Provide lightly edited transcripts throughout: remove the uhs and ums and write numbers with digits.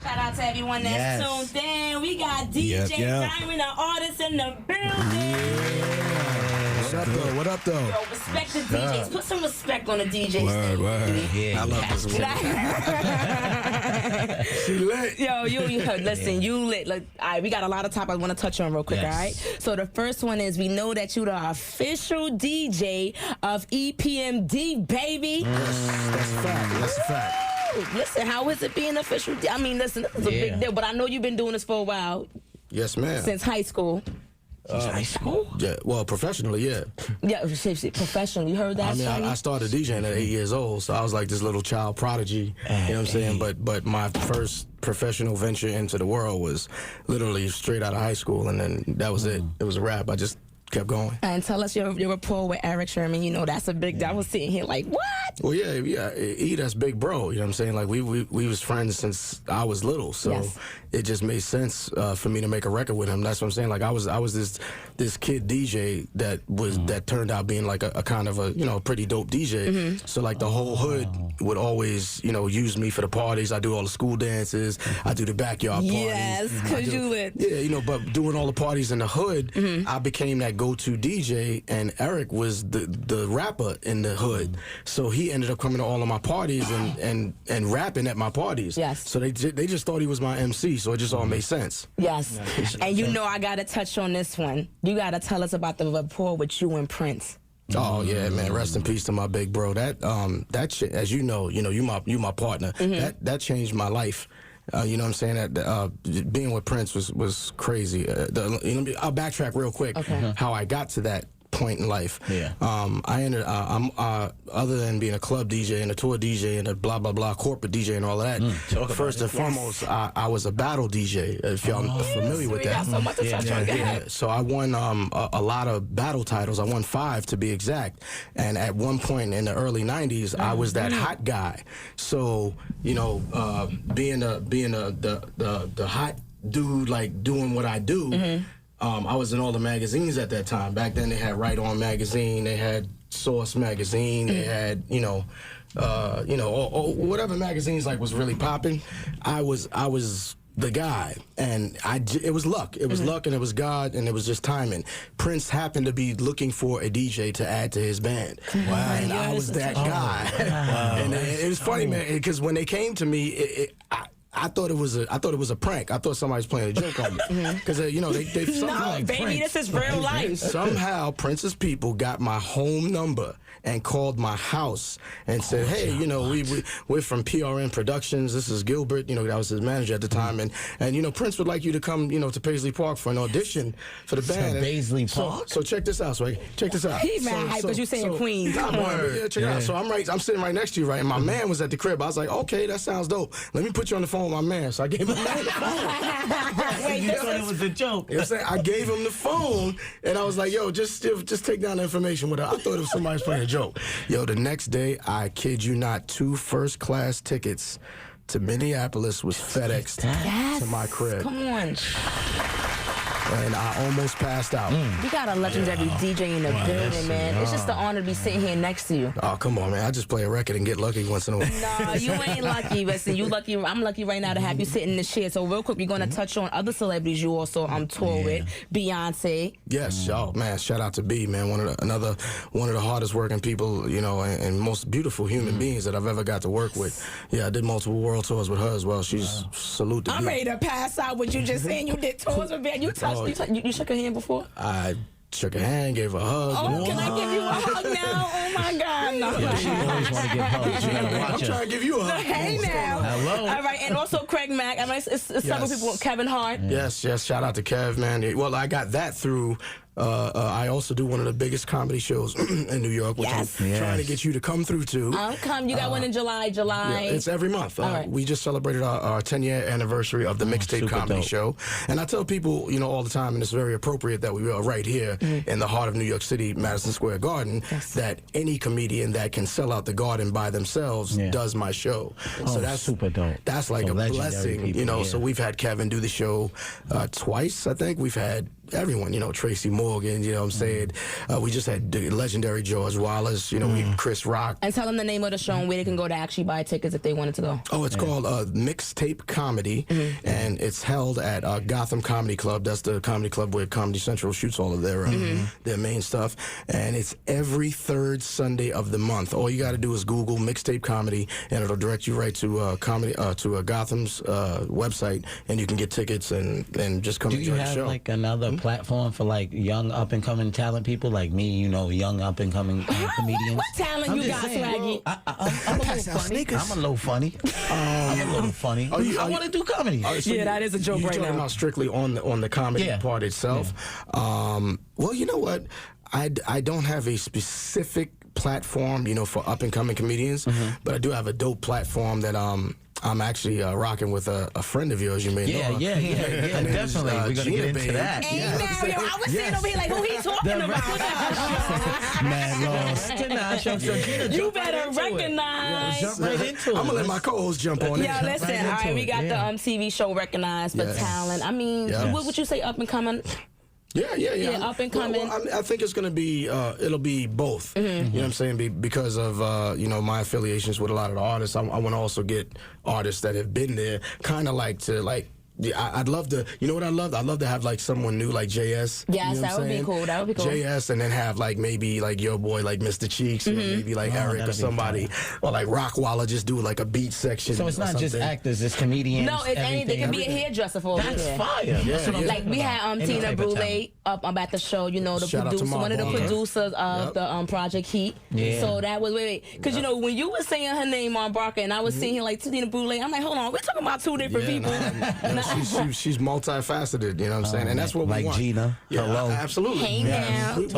Shout out to everyone that's tuned in. We got DJ Diamond, an artist in the building. What's up, though? What up, though? Yo, respect the DJs. Put some respect on the DJs. Word. Yeah, I love this one. She lit. Yo, you listen, you lit. Look, all right, we got a lot of topics I want to touch on real quick, all right? So the first one is we know that you're the official DJ of EPMD, baby. That's a fact. That's a fact. Listen, how is it being official? I mean, listen, this is a big deal, but I know you've been doing this for a while. Yes, ma'am. Since high school. High school? Yeah, well, professionally, yeah. Yeah, professionally. You heard that? I mean, I started DJing at 8 years old, so I was like this little child prodigy. You know what I'm saying? But my first professional venture into the world was literally straight out of high school, and then that was it. It was a wrap. I just kept going. And tell us your rapport with Eric Sherman. You know, that's a big. I was sitting here like, what? Well, yeah. That's big bro. You know what I'm saying? Like we was friends since I was little, so it just made sense for me to make a record with him. That's what I'm saying. Like I was this kid DJ that turned out being like a kind of a pretty dope DJ. So like the whole hood would always use me for the parties. I do all the school dances. I do the backyard parties. Yes, cause you lit. Yeah, but doing all the parties in the hood, I became that go-to DJ, and Eric was the rapper in the hood. So he ended up coming to all of my parties and rapping at my parties. Yes. So they just thought he was my MC, so it just all made sense. Yes. And I gotta touch on this one. You gotta tell us about the rapport with you and Prince. Oh yeah, man! Rest in peace to my big bro. That shit, as you know, you my partner. That changed my life. You know what I'm saying? That being with Prince was crazy. I'll backtrack real quick. Okay. How I got to that point in life. Yeah. I ended. I'm other than being a club DJ and a tour DJ and a blah blah blah corporate DJ and all of that. First and foremost, I was a battle DJ. If y'all familiar with that. So much to touch on. So I won a lot of battle titles. I won 5 to be exact. And at one point in the early '90s, I was that hot guy. So being the hot dude, like doing what I do. I was in all the magazines at that time. Back then, they had Right On magazine, they had Source magazine, they had whatever magazines like was really popping. I was the guy, and it was luck. It was luck, and it was God, and it was just timing. Prince happened to be looking for a DJ to add to his band, and I was that guy. And it was funny, man, because when they came to me, I thought it was a prank. I thought somebody was playing a joke on me because they somehow, no, baby, this is real life. Somehow Prince's people got my home number and called my house and said, "Hey, we're from PRN Productions. This is Gilbert. That was his manager at the time, and Prince would like you to come, to Paisley Park for an audition for the band." Paisley Park. So check this out, Sway. Check this out. He mad hype because you saying Queens. Come on, check it out. So I'm sitting right next to you, right? And my man was at the crib. I was like, "Okay, that sounds dope. Let me put you on the phone with my man." So I gave him the phone. You thought it was a joke. You know what I'm saying? I gave him the phone, and I was like, "Yo, just take down the information with her." I thought it was somebody's playing a joke. Yo, the next day, I kid you not, 2 first-class tickets to Minneapolis was FedExed to my crib. Come on. And I almost passed out. We got a legendary DJ in the building, man. It's just an honor to be sitting here next to you. Oh, come on, man. I just play a record and get lucky once in a while. No, you ain't lucky. Listen, you lucky. I'm lucky right now to have you sitting in the chair. So real quick, we're going to touch on other celebrities you also tour with. Beyonce. Yes, y'all, man. Shout out to B, man. One of the hardest working people, and most beautiful human beings that I've ever got to work with. Yeah, I did multiple world tours with her as well. She's salute to B. I'm ready to pass out with you just saying you did tours with Ben. You touched. You shook her hand before? I shook her hand, gave her a hug. Oh, can I give you a hug now? Oh my God, no. Yeah, she always want to give hugs. You gotta watch I'm trying to give you a hug. Hey now. Hello. All right, and also Craig Mack. I mean, it's several people. Kevin Hart. Yes. Shout out to Kev, man. Well, I got that through. I also do one of the biggest comedy shows in New York, which I'm trying to get you to come through to. I'm coming. You got one in July. Yeah, it's every month. Right. We just celebrated our 10-year anniversary of the Mixtape Comedy Show. And I tell people, all the time, and it's very appropriate that we are right here in the heart of New York City, Madison Square Garden, that any comedian that can sell out the Garden by themselves does my show. So that's super dope. That's like a blessing, people, So we've had Kevin do the show twice, I think. We've had everyone, Tracy Morgan, you know what I'm saying? We just had the legendary George Wallace, we had Chris Rock. And tell them the name of the show and where they can go to actually buy tickets if they wanted to go. Oh, it's called Mixtape Comedy, and it's held at Gotham Comedy Club. That's the comedy club where Comedy Central shoots all of their main stuff. And it's every third Sunday of the month. All you got to do is Google Mixtape Comedy, and it'll direct you right to Gotham's website, and you can get tickets and just come enjoy the show. Do you have like another platform for like young up and coming talent people like me? Young up and coming comedians. What talent you got, Swaggy? I'm a little funny. I want to do comedy. Yeah, that is a joke right now. You're talking about strictly on the comedy part itself. Yeah. Well, you know what? I don't have a specific platform, for up and coming comedians, but I do have a dope platform that I'm actually rocking with a friend of yours. You may know. Yeah, definitely. We're gonna get into that. Hey, I was sitting over here like, who he talking about? Man, lost. You better recognize. Jump right into it. I'm gonna let my co-host jump on it. Yeah, listen. All right, we got the TV show recognized for talent. I mean, what would you say up and coming? Yeah. Up and coming. Well, I think it's going to be, it'll be both. You know what I'm saying? Because of, my affiliations with a lot of the artists. I want to also get artists that have been there, kind of I'd love to, you know what I love? I'd love to have like someone new like JS. Yes, that would be cool. That would be cool. JS, and then have like maybe like your boy like Mr. Cheeks, or maybe like Eric or somebody, or like Rockwalla just do like a beat section. So it's not just actors, it's comedians. No, it's anything. It can be a hairdresser for That's fire. Like we had Tina Brule up at the show. The producer, one of the producers of the Project Heat. Yeah. So that was because when you were saying her name on Barker, and I was seeing here like Tina Brule, I'm like, hold on, we're talking about two different people. She's multifaceted, you know what I'm saying, and that's what we like want. Gina, hello, absolutely. Hey now. We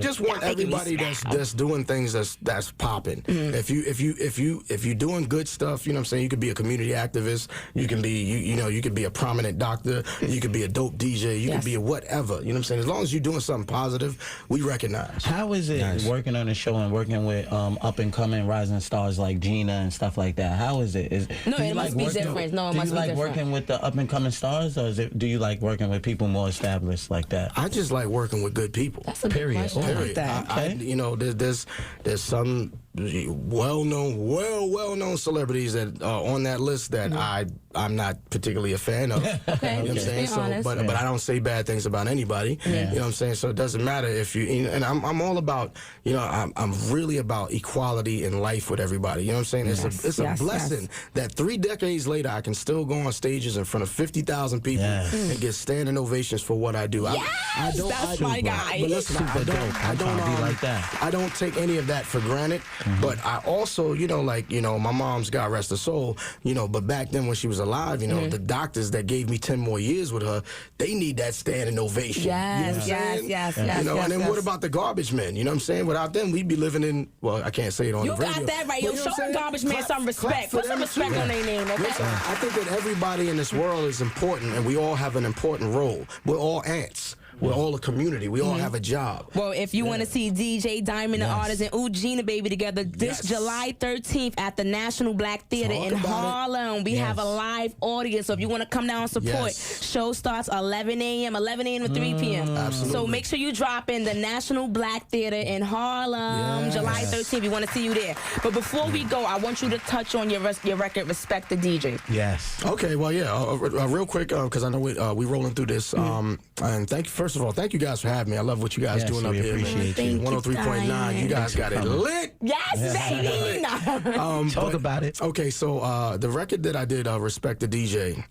just want everybody that's doing things that's popping. If you're doing good stuff, you know what I'm saying, you could be a community activist, you can be you could be a prominent doctor, you could be a dope DJ, you could be a whatever. You know what I'm saying? As long as you're doing something positive, we recognize. How is it working on the show and working with up and coming rising stars like Gina and stuff like that? How is it? It must be different. No, it must be different. Do you like working with the up and coming stars, or do you like working with people more established like that? I just like working with good people. That's a period. Period. There's some well-known celebrities that are on that list that I'm not particularly a fan of. Okay, you know what I'm saying? So, but I don't say bad things about anybody. You know what I'm saying? So it doesn't matter if you. And I'm all about. I'm really about equality in life with everybody. You know what I'm saying? It's a blessing that 3 decades later I can still go on stages in front of 50,000 people and get standing ovations for what I do. That's my guy. But listen, I don't take any of that for granted. But I also, my mom's, God rest her soul, but back then when she was alive, the doctors that gave me 10 more years with her, they need that standing ovation. Yes. And then what about the garbage men? You know what I'm saying? Without them, we'd be living in, well, I can't say it on the radio. You got that right. Yo, show the garbage man some respect. Put some respect on their name, okay? Listen, I think that everybody in this world is important, and we all have an important role. We're all ants. We're all a community. We all have a job. Well, if you want to see DJ Diamond, the artist, and Gina Baby together this July 13th at the National Black Theater in Harlem, we have a live audience. So if you want to come down and support, show starts 11 a.m. to 3 p.m. Absolutely. So make sure you drop in the National Black Theater in Harlem, July 13th. We want to see you there. But before we go, I want you to touch on your record, Respect the DJ. Yes. Okay, well, real quick, because I know we rolling through this. And first of all, thank you guys for having me. I love what you guys doing up here. Appreciate you. 103.9. You guys got it lit. Yes, baby. Talk about it. Okay, so the record that I did, Respect the DJ,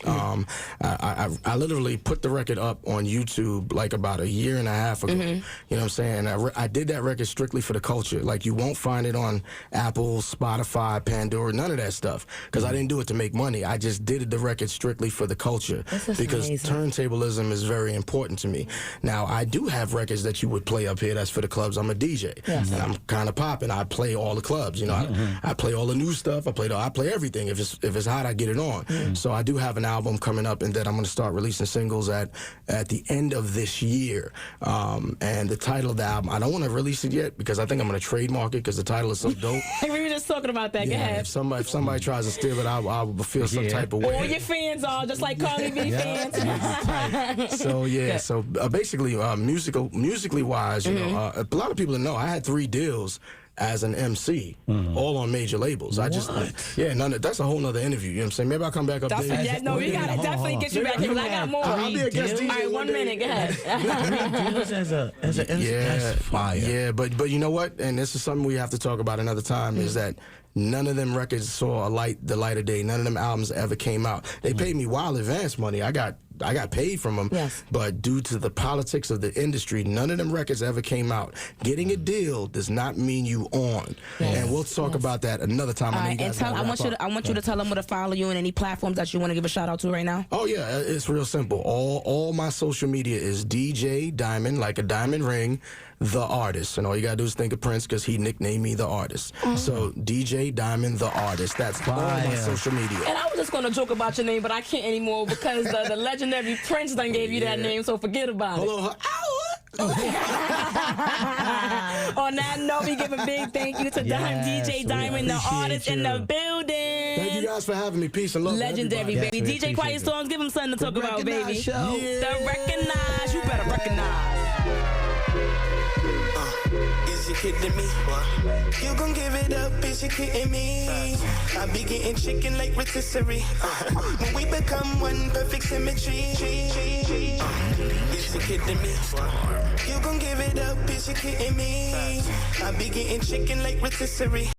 I literally put the record up on YouTube like about a year and a half ago. You know what I'm saying? I did that record strictly for the culture. Like, you won't find it on Apple, Spotify, Pandora, none of that stuff. Because I didn't do it to make money. I just did the record strictly for the culture. Because turntablism is very important to me. Now, I do have records that you would play up here. That's for the clubs. I'm a DJ. And I'm kind of popping. I play all the clubs. I play all the new stuff. I play everything. If it's hot, I get it on. So I do have an album coming up, and then I'm going to start releasing singles at the end of this year. And the title of the album, I don't want to release it yet because I think I'm going to trademark it because the title is so dope. We were just talking about that. Go ahead. If somebody tries to steal it, I will feel some type of way. All your fans are just like Carly B fans. So basically, musically wise, you know, a lot of people know I had 3 deals as an MC, all on major labels. I just, that's a whole nother interview. You know what I'm saying? Maybe I'll come back up there. Yeah, no, we gotta definitely get you back here. I got more. I'll be a guest DJ. All right, 1 minute, go ahead. as an MC, that's fire. Yeah, but you know what? And this is something we have to talk about another time. Is that none of them records saw the light of day. None of them albums ever came out. They paid me wild advance money. I got paid from them. Yes. But due to the politics of the industry, none of them records ever came out. Getting a deal does not mean you on. Yes. And we'll talk about that another time. All right, and I want you to tell them where to follow you and any platforms that you want to give a shout out to right now. Oh yeah, it's real simple. All my social media is DJ Diamond, like a diamond ring, the artist. And all you gotta do is think of Prince because he nicknamed me the artist. So DJ Diamond, the artist. That's all my social media. And I was just gonna joke about your name, but I can't anymore because the legendary Prince done gave you that name, so forget about it. Hello. On that note, we give a big thank you to DJ Diamond, the artist in the building. Thank you guys for having me. Peace and love. Legendary, baby. DJ Quiet Storms, give him something to talk about, baby. The Recognize. You better recognize. Is you kidding me? You gon' give it up, is you kidding me? I be getting chicken like rotisserie. When we become one perfect symmetry. Is you kidding me? You gon' give it up, is you kidding me? I be getting chicken like rotisserie.